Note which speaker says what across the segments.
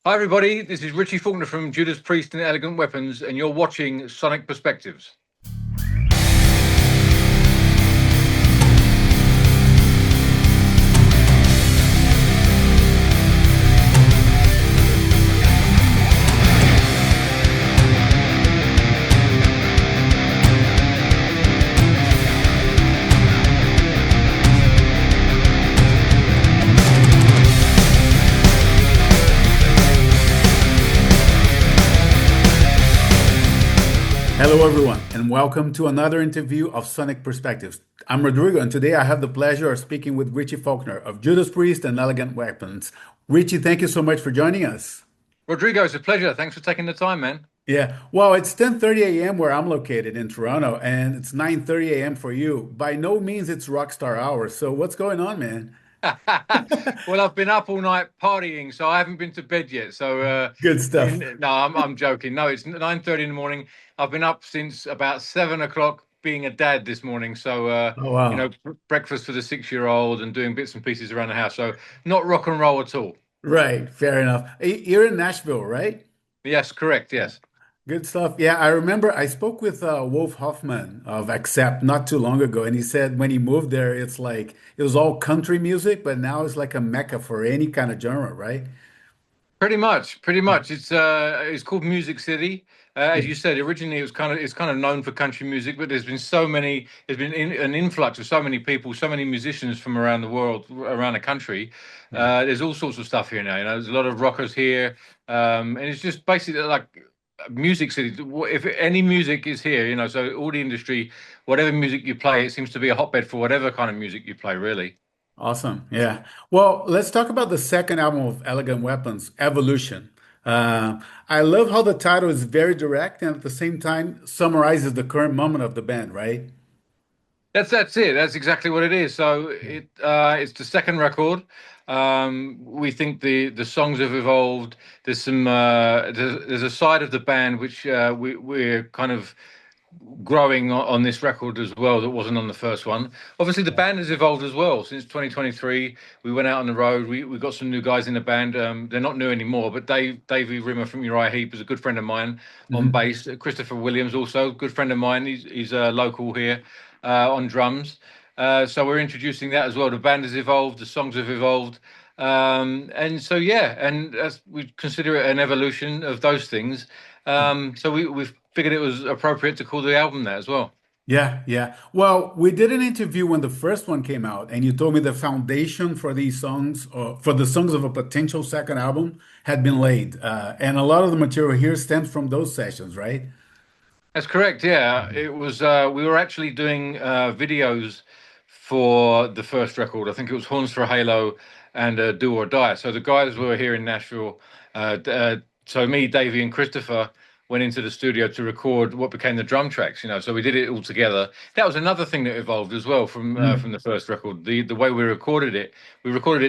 Speaker 1: Hi, everybody. This is Richie Faulkner from Judas Priest and Elegant Weapons, and you're watching Sonic Perspectives.
Speaker 2: Hello, everyone, and welcome to another interview of Sonic Perspectives. I'm Rodrigo, and today I have the pleasure of speaking with Richie Faulkner of Judas Priest and Elegant Weapons. Richie, thank you so much for joining us.
Speaker 1: Rodrigo, it's a pleasure. Thanks for taking the time, man.
Speaker 2: Yeah, well, it's 10:30 a.m. where I'm located in Toronto, and it's 9:30 a.m. for you. By no means it's rockstar hour. So what's going on, man?
Speaker 1: Well, I've been up all night partying, so I haven't been to bed yet. So,
Speaker 2: Good stuff.
Speaker 1: no, I'm joking. No, it's 9:30 in the morning. I've been up since about 7 o'clock being a dad this morning. So,
Speaker 2: Oh, wow.
Speaker 1: breakfast for the 6-year-old and doing bits and pieces around the house. So, not rock and roll at all.
Speaker 2: Right, fair enough. You're in Nashville, right?
Speaker 1: Yes, correct. Yes.
Speaker 2: Good stuff. Yeah, I remember I spoke with Wolf Hoffman of Accept not too long ago, and he said when he moved there, it's like it was all country music, but now it's like a mecca for any kind of genre, right?
Speaker 1: Pretty much, pretty
Speaker 2: Yeah.
Speaker 1: much. It's called Music City. As
Speaker 2: Yeah.
Speaker 1: you said, originally it's kind of known for country music, but there's been an influx of so many people, so many musicians from around the world, around the country.
Speaker 2: Yeah.
Speaker 1: There's all sorts of stuff here now. There's a lot of rockers here, and it's just basically like Music City. If any music is here, so all the industry, whatever music you play, it seems to be a hotbed for whatever kind of music you play, really.
Speaker 2: Awesome. Yeah. Well, let's talk about the second album of Elegant Weapons, Evolution. I love how the title is very direct and at the same time summarizes the current moment of the band, right?
Speaker 1: That's it. That's exactly what it is. So it's the second record. We think the songs have evolved. There's a side of the band which we're kind of growing on this record as well that wasn't on the first one. Obviously, the band has evolved as well since 2023. We went out on the road. We got some new guys in the band. They're not new anymore, but Davey from Uriah Heep is a good friend of mine on
Speaker 2: Mhm.
Speaker 1: bass. Christopher Williams also a good friend of mine. He's local here on drums. So we're introducing that as well. The band has evolved. The songs have evolved. And so yeah, and as we consider it an evolution of those things. So we've figured it was appropriate to call the album that as well.
Speaker 2: Yeah, yeah. Well, we did an interview when the first one came out, and you told me the foundation for these songs, or for the songs of a potential second album, had been laid. And a lot of the material here stems from those sessions, right?
Speaker 1: That's correct. Yeah,
Speaker 2: Mhm.
Speaker 1: it was. We were actually doing videos for the first record. I think it was Horns for a Halo and Do or Die. So the guys were here in Nashville. So me, Davey, and Christopher went into the studio to record what became the drum tracks. So we did it all together. That was another thing that evolved as well from the first record. The way we recorded it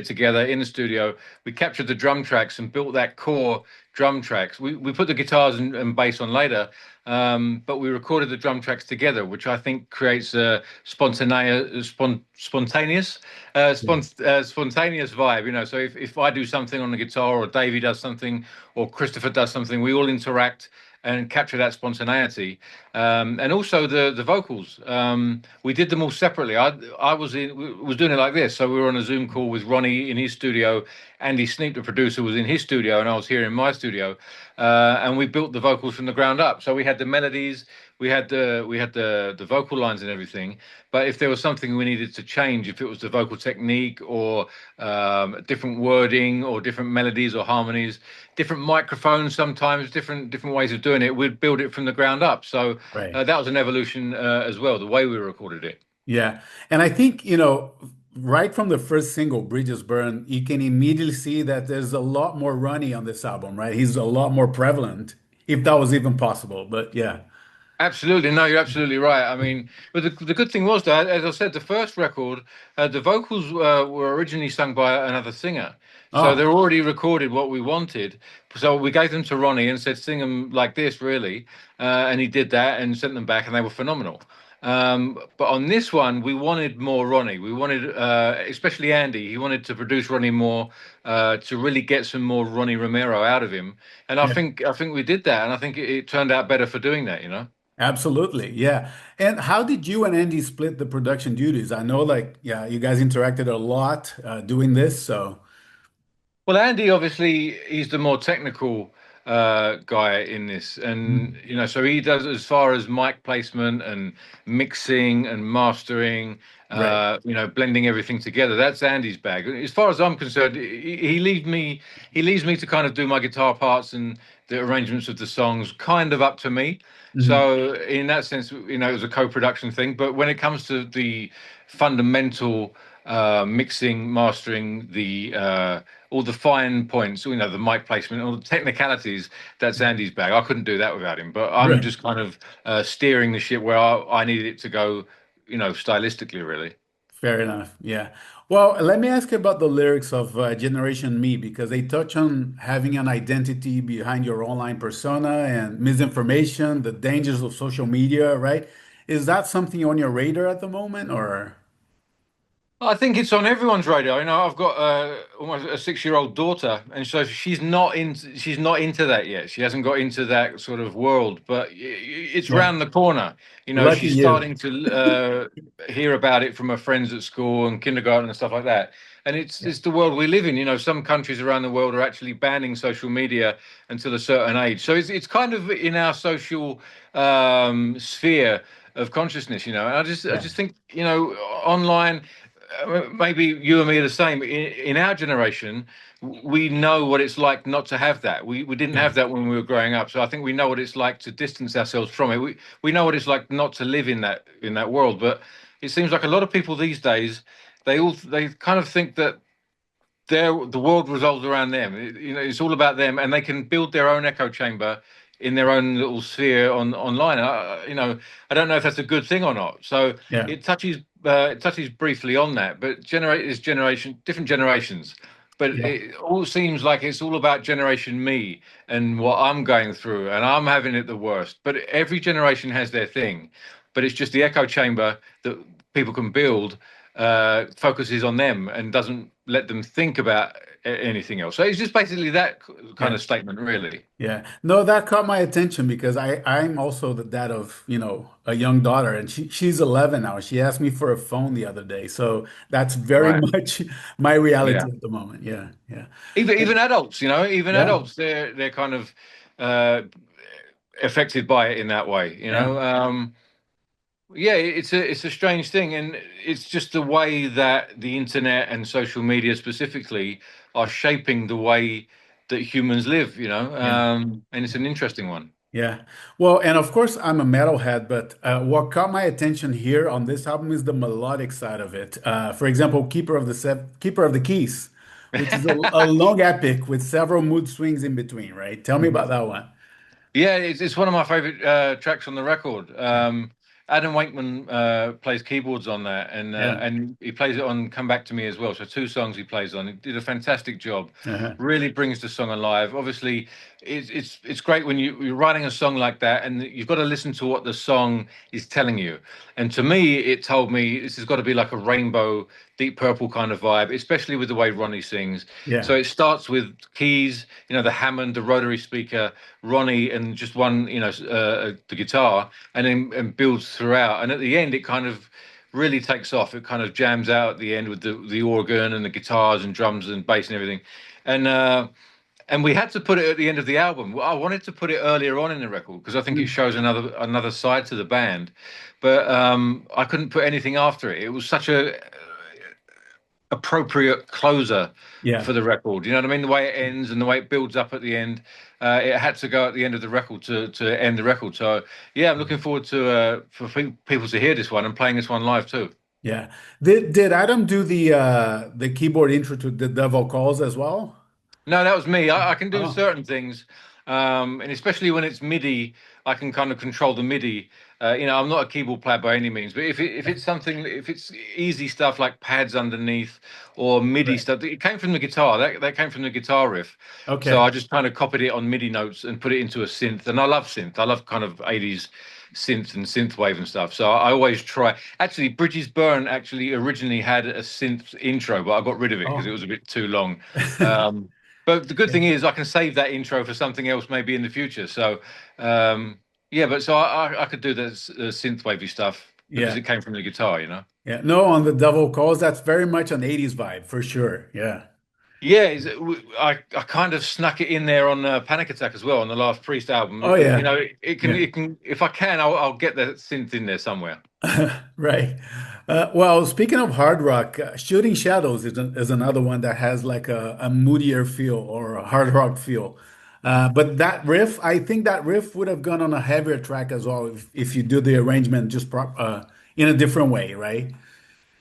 Speaker 1: together in the studio. We captured the drum tracks and built that core drum tracks. We put the guitars and bass on later, but we recorded the drum tracks together, which I think creates a spontaneous vibe. So if I do something on the guitar, or Davey does something, or Christopher does something, we all interact and capture that spontaneity. And also the vocals. We did them all separately. I was doing it like this. So we were on a Zoom call with Ronnie in his studio. Andy Sneap, the producer, was in his studio, and I was here in my studio. And we built the vocals from the ground up. So we had the melodies, we had the vocal lines and everything. But if there was something we needed to change, if it was the vocal technique or different wording or different melodies or harmonies, different microphones, sometimes different ways of doing it, we'd build it from the ground up. So
Speaker 2: Right.
Speaker 1: that was an evolution as well, the way we recorded it.
Speaker 2: Yeah. And I think, right from the first single, Bridges Burn, you can immediately see that there's a lot more Ronnie on this album, right? He's a lot more prevalent, if that was even possible. But yeah.
Speaker 1: Absolutely, no, you're absolutely right. I mean, but the good thing was that, as I said, the first record, the vocals were originally sung by another singer, so
Speaker 2: Oh,
Speaker 1: they're already recorded what we wanted. So we gave them to Ronnie and said, "Sing them like this, really," and he did that and sent them back, and they were phenomenal. But on this one, we wanted more Ronnie. We wanted, especially Andy. He wanted to produce Ronnie more, to really get some more Ronnie Romero out of him. And
Speaker 2: Yeah,
Speaker 1: I think we did that, and I think it turned out better for doing that. You know.
Speaker 2: absolutely. Yeah. And how did you and Andy split the production duties? I know, like, yeah, you guys interacted a lot doing this. So,
Speaker 1: Well, Andy, obviously, he's the more technical guy in this, and
Speaker 2: Mhm.
Speaker 1: you know, so he does as far as mic placement and mixing and mastering,
Speaker 2: Right.
Speaker 1: you know, blending everything together. That's Andy's bag. As far as I'm concerned, he leaves me to kind of do my guitar parts and the arrangements of the songs, kind of up to me.
Speaker 2: Mhm.
Speaker 1: So in that sense, you know, it was a co-production thing. But when it comes to the fundamental mixing, mastering, the all the fine points, you know, the mic placement, all the technicalities, that's Andy's bag. I couldn't do that without him. But I'm
Speaker 2: Right.
Speaker 1: just kind of steering the ship where I needed it to go, you know, stylistically, really.
Speaker 2: Fair enough. Yeah. Well, let me ask you about the lyrics of Generation Me because they touch on having an identity behind your online persona and misinformation, the dangers of social media, right? Is that something on your radar at the moment or?
Speaker 1: I think it's on everyone's radar. You know, I've got almost a 6-year-old daughter, and so she's not into that yet. She hasn't got into that sort of world, but it's
Speaker 2: Yeah.
Speaker 1: round the corner. You know,
Speaker 2: Lucky
Speaker 1: she's
Speaker 2: you.
Speaker 1: starting to hear about it from her friends at school and kindergarten and stuff like that. And
Speaker 2: Yeah.
Speaker 1: it's the world we live in. You know, some countries around the world are actually banning social media until a certain age. So it's kind of in our social sphere of consciousness. You know, and I
Speaker 2: Yeah.
Speaker 1: just think, you know, online, maybe you and me are the same. In our generation, we know what it's like not to have that. We didn't
Speaker 2: Yeah.
Speaker 1: have that when we were growing up, so I think we know what it's like to distance ourselves from it. We know what it's like not to live in that world. But it seems like a lot of people these days, they kind of think that the world revolves around them. You know, it's all about them, and they can build their own echo chamber in their own little sphere online. You know, I don't know if that's a good thing or not. So
Speaker 2: Yeah.
Speaker 1: it touches briefly on that, but different generations. But
Speaker 2: Yeah.
Speaker 1: it all seems like it's all about generation me and what I'm going through, and I'm having it the worst. But every generation has their thing, but it's just the echo chamber that people can build focuses on them and doesn't let them think about anything else. So it's just basically that kind
Speaker 2: Yeah.
Speaker 1: of statement, really.
Speaker 2: Yeah. No, that caught my attention because I'm also the dad of, a young daughter and she's 11 now. She asked me for a phone the other day. So that's very
Speaker 1: Right.
Speaker 2: much my
Speaker 1: Yeah.
Speaker 2: reality at the moment. Yeah. Yeah.
Speaker 1: Even adults, you know, even
Speaker 2: Yeah.
Speaker 1: adults, they're kind of uh, affected by it in that way. You
Speaker 2: Yeah.
Speaker 1: know. Yeah, it's a strange thing, and it's just the way that the internet and social media specifically are shaping the way that humans live. You know,
Speaker 2: Yeah.
Speaker 1: and it's an interesting one.
Speaker 2: Yeah. Well, and of course, I'm a metalhead, but what caught my attention here on this album is the melodic side of it. For example, Keeper of the Keys, which is a long epic with several mood swings in between, right? Tell me about that one.
Speaker 1: Yeah, it's one of my favorite tracks on the record. Adam Wakeman plays keyboards on that,
Speaker 2: Yeah.
Speaker 1: and he plays it on "Come Back to Me" as well. So two songs he plays on. He did a fantastic job.
Speaker 2: Uh-huh.
Speaker 1: Really brings the song alive. Obviously, it's great when you're writing a song like that, and you've got to listen to what the song is telling you. And to me, it told me this has got to be like a Rainbow, Deep Purple kind of vibe, especially with the way Ronnie sings. So
Speaker 2: Yeah.
Speaker 1: it starts with keys, you know, the Hammond, the rotary speaker, Ronnie, and just one, you know, the guitar, and then and builds throughout. And at the end, it kind of really takes off. It kind of jams out at the end with the organ and the guitars and drums and bass and everything. And and we had to put it at the end of the album. I wanted to put it earlier on in the record because I think it
Speaker 2: Mm.
Speaker 1: shows another side to the band, but I couldn't put anything after it. It was such a appropriate closer
Speaker 2: Yeah.
Speaker 1: for the record. You know what I mean? The way it ends and the way it builds up at the end. It had to go at the end of the record to end the record. So yeah, I'm looking forward to for people to hear this one and playing this one live too.
Speaker 2: Yeah. Did Adam do the keyboard intro to the Devil Calls as well?
Speaker 1: No, that was me. I can do
Speaker 2: Oh,
Speaker 1: certain things, and especially when it's MIDI, I can kind of control the MIDI. You know, I'm not a keyboard player by any means, but if it's something, if it's easy stuff like pads underneath or MIDI
Speaker 2: right.
Speaker 1: stuff, it came from the guitar. That came from the guitar riff. So
Speaker 2: Okay.
Speaker 1: I just kind of copied it on MIDI notes and put it into a synth. And I love synth. I love kind of 80s. synth and synthwave and stuff. So I always try. Actually, Bridges Burn actually originally had a synth intro, but I got rid of it because it
Speaker 2: Oh,
Speaker 1: was a bit too long. Um, but the good
Speaker 2: yeah.
Speaker 1: thing is I can save that intro for something else maybe in the future. So yeah, but so I could do the synthwavey stuff because
Speaker 2: Yeah.
Speaker 1: it came from the guitar, you know.
Speaker 2: Yeah. No, on the Devil Calls, that's very much an 80s vibe for sure. Yeah.
Speaker 1: Yeah, I kind of snuck it in there on Panic Attack as well on the last Priest album.
Speaker 2: Oh,
Speaker 1: You
Speaker 2: yeah.
Speaker 1: know,
Speaker 2: Yeah.
Speaker 1: it can if I can, I'll get the synth in there somewhere.
Speaker 2: Right. Well, speaking of hard rock, Shooting Shadows is another one that has like a moodier feel or a hard rock feel. But that riff, I think that riff would have gone on a heavier track as well if you do the arrangement just in a different way, right?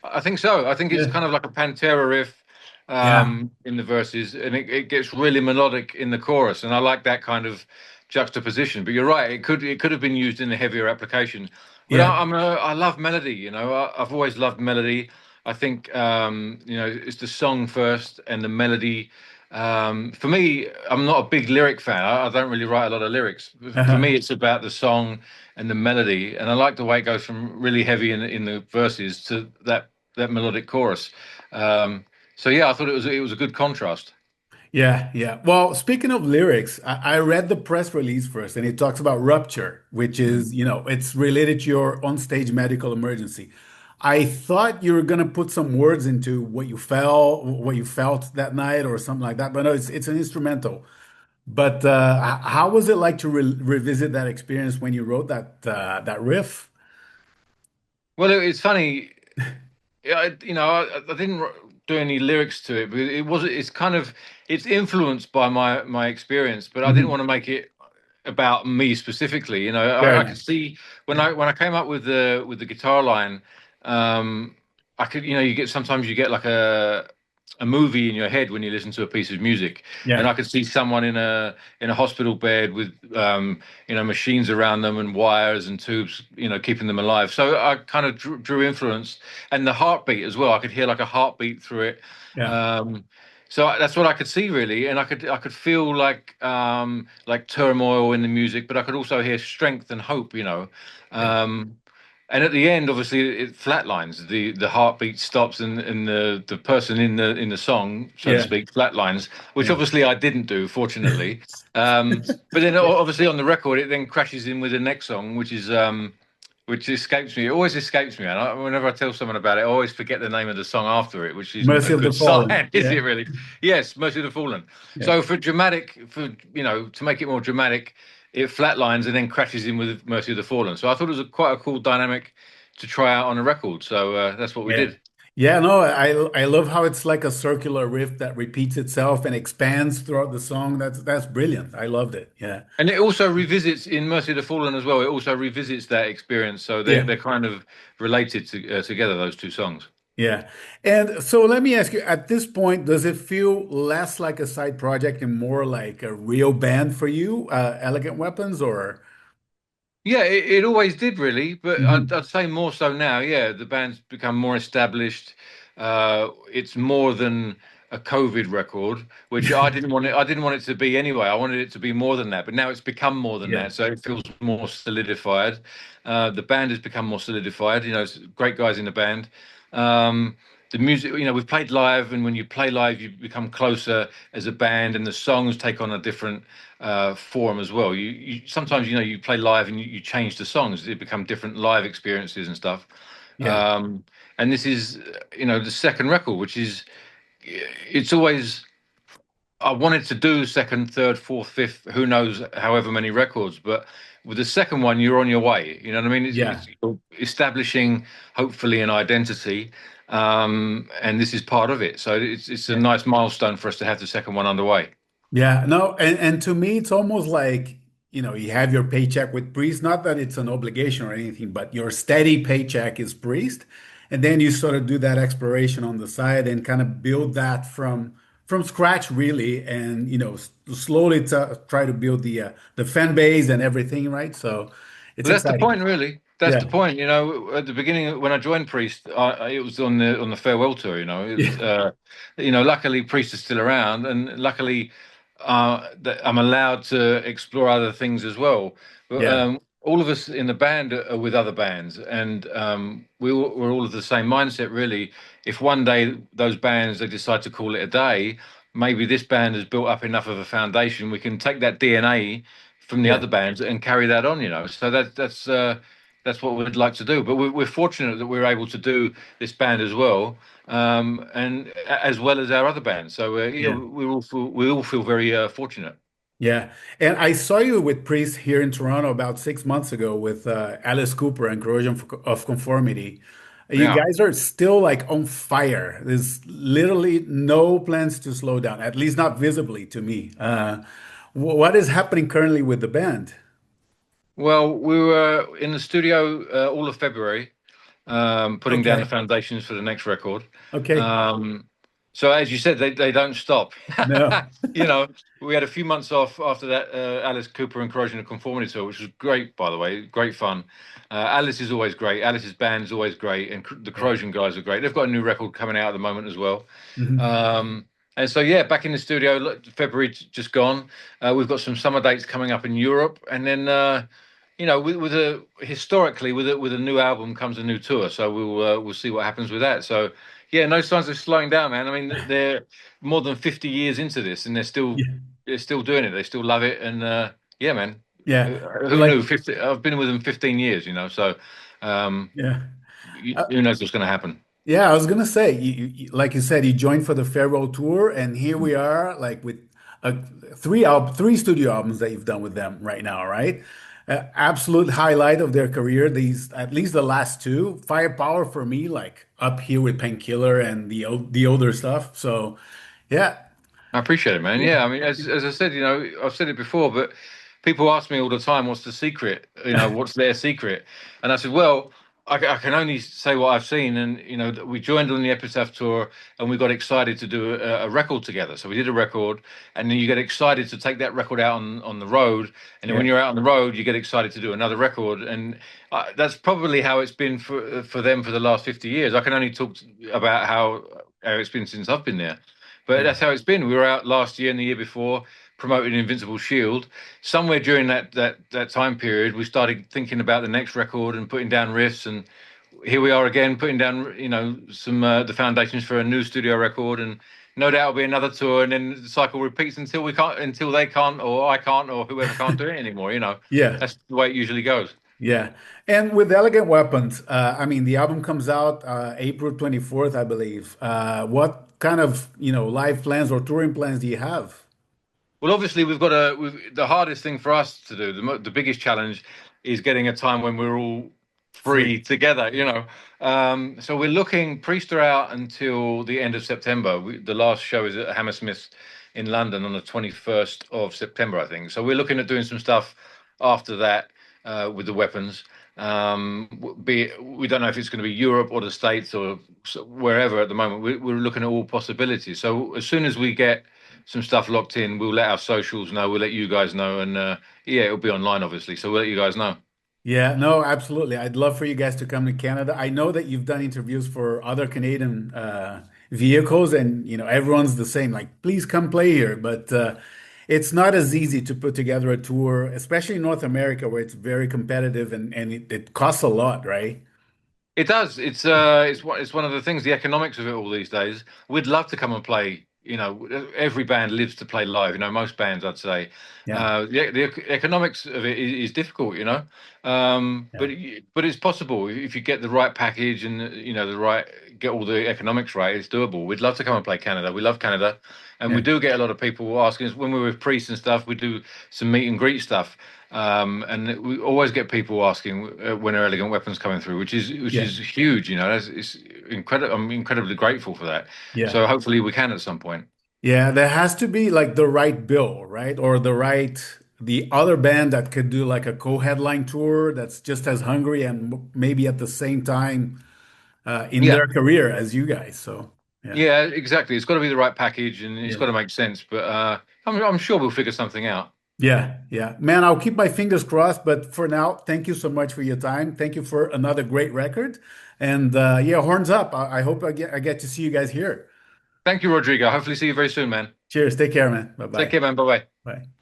Speaker 1: I think so. I think it's
Speaker 2: Yeah.
Speaker 1: kind of like a Pantera riff
Speaker 2: Yeah.
Speaker 1: in the verses, and it gets really melodic in the chorus, and I like that kind of juxtaposition. But you're right; it could have been used in a heavier application. But
Speaker 2: Yeah.
Speaker 1: I love melody. You know, I've always loved melody. I think you know it's the song first and the melody. For me, I'm not a big lyric fan. I don't really write a lot of lyrics. For me, it's about the song and the melody, and I like the way it goes from really heavy in the verses to that melodic chorus. Um, so yeah, I thought it was a good contrast.
Speaker 2: Yeah, yeah. Well, speaking of lyrics, I read the press release first, and it talks about rupture, which
Speaker 1: Mhm.
Speaker 2: is, it's related to your on-stage medical emergency. I thought you were gonna put some words into what you felt that night, or something like that. But no, it's an instrumental. But how was it like to revisit that experience when you wrote that riff?
Speaker 1: Well, it's funny. You know, I didn't do any lyrics to it, but it's kind of it's influenced by my experience, but I didn't
Speaker 2: Mhm.
Speaker 1: want to make it about me specifically. You know,
Speaker 2: Fair
Speaker 1: I could
Speaker 2: enough.
Speaker 1: see when I came up with the guitar line, um, I could you know you get sometimes you get like a movie in your head when you listen to a piece of music, and
Speaker 2: Yeah,
Speaker 1: I could see someone in a hospital bed with you know machines around them and wires and tubes you know keeping them alive. So I kind of drew influence, and the heartbeat as well. I could hear like a heartbeat through it.
Speaker 2: yeah,
Speaker 1: Um, so that's what I could see really, and I could feel like turmoil in the music, but I could also hear strength and hope, you know.
Speaker 2: yeah,
Speaker 1: Um, and at the end, obviously, it flatlines. The heartbeat stops, and the person in the song, so to
Speaker 2: yeah,
Speaker 1: speak, flatlines, which
Speaker 2: yeah.
Speaker 1: obviously I didn't do, fortunately. But then obviously on the record, it then crashes in with the next song, which escapes me. It always escapes me, and whenever I tell someone about it, I always forget the name of the song after it, which isn't a
Speaker 2: Mercy of the
Speaker 1: good
Speaker 2: Fallen.
Speaker 1: sign, is
Speaker 2: Yeah,
Speaker 1: it really? Yes, Mercy of the Fallen.
Speaker 2: yeah.
Speaker 1: So for you know, to make it more dramatic, it flatlines and then crashes in with Mercy of the Fallen. So I thought it was quite a cool dynamic to try out on a record. So that's what we
Speaker 2: Yeah.
Speaker 1: did.
Speaker 2: Yeah, no, I love how it's like a circular riff that repeats itself and expands throughout the song. That's brilliant. I loved it. Yeah.
Speaker 1: And it also revisits in Mercy of the Fallen as well. It also revisits that experience. So
Speaker 2: Yeah.
Speaker 1: they're kind of related together, those two songs.
Speaker 2: Yeah. And so let me ask you, at this point, does it feel less like a side project and more like a real band for you, Elegant Weapons, or?
Speaker 1: Yeah, it always did really, but
Speaker 2: Mhm.
Speaker 1: I'd say more so now. Yeah, the band's become more established. It's more than a COVID record, which I didn't want it. I didn't want it to be anyway. I wanted it to be more than that, but now it's become more than
Speaker 2: Yeah.
Speaker 1: that. So it feels more solidified. The band has become more solidified. You know, great guys in the band. Um, the music, you know, we've played live, and when you play live, you become closer as a band, and the songs take on a different form as well. You sometimes you know you play live and you change the songs; they become different live experiences and stuff.
Speaker 2: Yeah.
Speaker 1: Um, and this is you know the second record, which is it's always I wanted to do second, third, fourth, fifth, who knows, however many records, but with the second one, you're on your way. You know what I mean?
Speaker 2: Yeah.
Speaker 1: It's establishing hopefully an identity, and this is part of it. So it's a
Speaker 2: Yeah.
Speaker 1: nice milestone for us to have the second one underway.
Speaker 2: Yeah, no, and to me, it's almost like, you have your paycheck with Priest, not that it's an obligation or anything, but your steady paycheck is Priest. And then you sort of do that exploration on the side and kind of build that from scratch, really, and slowly try to build the fan base and everything, right? So it's
Speaker 1: Well, that's the
Speaker 2: exciting.
Speaker 1: point, really. That's
Speaker 2: Yeah.
Speaker 1: the point. You know, at the beginning when I joined Priest, it was on the farewell tour. You know,
Speaker 2: Yeah.
Speaker 1: you know, luckily Priest is still around, and luckily that I'm allowed to explore other things as well. But
Speaker 2: Yeah.
Speaker 1: all of us in the band are with other bands, and we're all of the same mindset, really. If one day those bands they decide to call it a day, maybe this band has built up enough of a foundation. We can take that DNA from the
Speaker 2: Yeah.
Speaker 1: other bands and carry that on, So that's what we'd like to do. But we're fortunate that we're able to do this band as well, and as well as our other bands. So yeah,
Speaker 2: Yeah.
Speaker 1: we all feel very fortunate.
Speaker 2: Yeah. And I saw you with Priest here in Toronto about 6 months ago with Alice Cooper and of Conformity. You
Speaker 1: Yeah.
Speaker 2: guys are still like on fire. There's literally no plans to slow down, at least not visibly to me. What is happening currently with the band?
Speaker 1: Well, we were in the studio all of February, putting down the
Speaker 2: Okay.
Speaker 1: foundations for the next record.
Speaker 2: Okay.
Speaker 1: Um, so as you said, they don't stop.
Speaker 2: No.
Speaker 1: You know, we had a few months off after that Alice Cooper and Corrosion of Conformity tour, which was great, by the way, great fun. Alice is always great. Alice's band is always great, and the
Speaker 2: Yeah.
Speaker 1: Corrosion guys are great. They've got a new record coming out at the moment as well.
Speaker 2: Mhm.
Speaker 1: Um, and so yeah, back in the studio. Look, February just gone. We've got some summer dates coming up in Europe, and then with a historically with a new album comes a new tour. So we'll see what happens with that. So yeah, no signs of slowing down, man. I mean, they're more than 50 years into this, and they're still
Speaker 2: Yeah.
Speaker 1: they're still doing it. They still love it, and yeah, man.
Speaker 2: Yeah.
Speaker 1: Who
Speaker 2: Like,
Speaker 1: knew? 50. I've been with them 15 years, So um,
Speaker 2: yeah. Uh,
Speaker 1: who knows what's going to happen?
Speaker 2: Yeah, I was gonna say, like you said, you joined for the farewell tour, and here we are, like with uh, three studio albums that you've done with them right now, right? Absolute highlight of their career. These, at least the last two, firepower for me, like up here with Painkiller and the older stuff. So, yeah,
Speaker 1: I appreciate it, man.
Speaker 2: yeah,
Speaker 1: Yeah, I mean, as I said, I've said it before, but people ask me all the time, "What's the secret? What's their secret?" And I said, "Well, I can only say what I've seen." And we joined on the Epitaph tour, and we got excited to do a record together. So we did a record, and then you get excited to take that record out on the road, and then when
Speaker 2: yeah,
Speaker 1: you're out on the road, you get excited to do another record, and that's probably how it's been for them for the last 50 years. I can only talk about how it's been since I've been there. But
Speaker 2: yeah,
Speaker 1: that's how it's been. We were out last year and the year before promoting Invincible Shield. Somewhere during that time period, we started thinking about the next record and putting down riffs. And here we are again, putting down some the foundations for a new studio record. And no doubt it'll be another tour, and then the cycle repeats until they can't, or I can't, or whoever can't do it anymore.
Speaker 2: yeah.
Speaker 1: That's the way it usually goes.
Speaker 2: Yeah. And with Elegant Weapons, I mean, the album comes out April 24th, I believe. What kind of, live plans or touring plans do you have?
Speaker 1: Well, obviously, the hardest thing for us to do, the biggest challenge, is getting a time when we're all
Speaker 2: Free.
Speaker 1: free together. So we're looking. Priest are out until the end of September. The last show is at Hammersmith in London on the 21st of September, I think. So we're looking at doing some stuff after that with the weapons. We don't know if it's going to be Europe or the States or wherever at the moment. We're looking at all possibilities. So as soon as we get some stuff locked in, we'll let our socials know. We'll let you guys know, and yeah, it'll be online, obviously. So we'll let you guys know.
Speaker 2: Yeah, no, absolutely. I'd love for you guys to come to Canada. I know that you've done interviews for other Canadian vehicles, and everyone's the same. Like, please come play here. But it's not as easy to put together a tour, especially in North America, where it's very competitive and it costs a lot, right?
Speaker 1: It does. It's one of the things, the economics of it all these days. We'd love to come and play. Every band lives to play live. Most bands, I'd say.
Speaker 2: Yeah,
Speaker 1: The economics of it is difficult.
Speaker 2: yeah,
Speaker 1: But it's possible if you get the right package and the right get all the economics right. It's doable. We'd love to come and play Canada. We love Canada, and we
Speaker 2: yeah.
Speaker 1: do get a lot of people asking us when we're with priests and stuff. We do some meet and greet stuff. And we always get people asking when are Elegant Weapons coming through, which is which
Speaker 2: Yeah,
Speaker 1: is huge. It's incredible. I'm incredibly grateful for that.
Speaker 2: yeah.
Speaker 1: So hopefully we can at some point.
Speaker 2: Yeah, there has to be like the right bill, right? Or the other band that could do like a co-headline tour that's just as hungry and maybe at the same time in
Speaker 1: Yeah,
Speaker 2: their career as you guys. So, yeah.
Speaker 1: yeah, exactly. It's got to be the right package and it's
Speaker 2: Yeah.
Speaker 1: got to make sense. But I'm sure we'll figure something out.
Speaker 2: Yeah, yeah. Man, I'll keep my fingers crossed, but for now, thank you so much for your time. Thank you for another great record. And yeah, horns up. I hope I get to see you guys here.
Speaker 1: Thank you, Rodrigo. Hopefully see you very soon, man.
Speaker 2: Cheers. Take care, man.
Speaker 1: Take
Speaker 2: Bye-bye.
Speaker 1: care, man. Bye bye.
Speaker 2: Bye.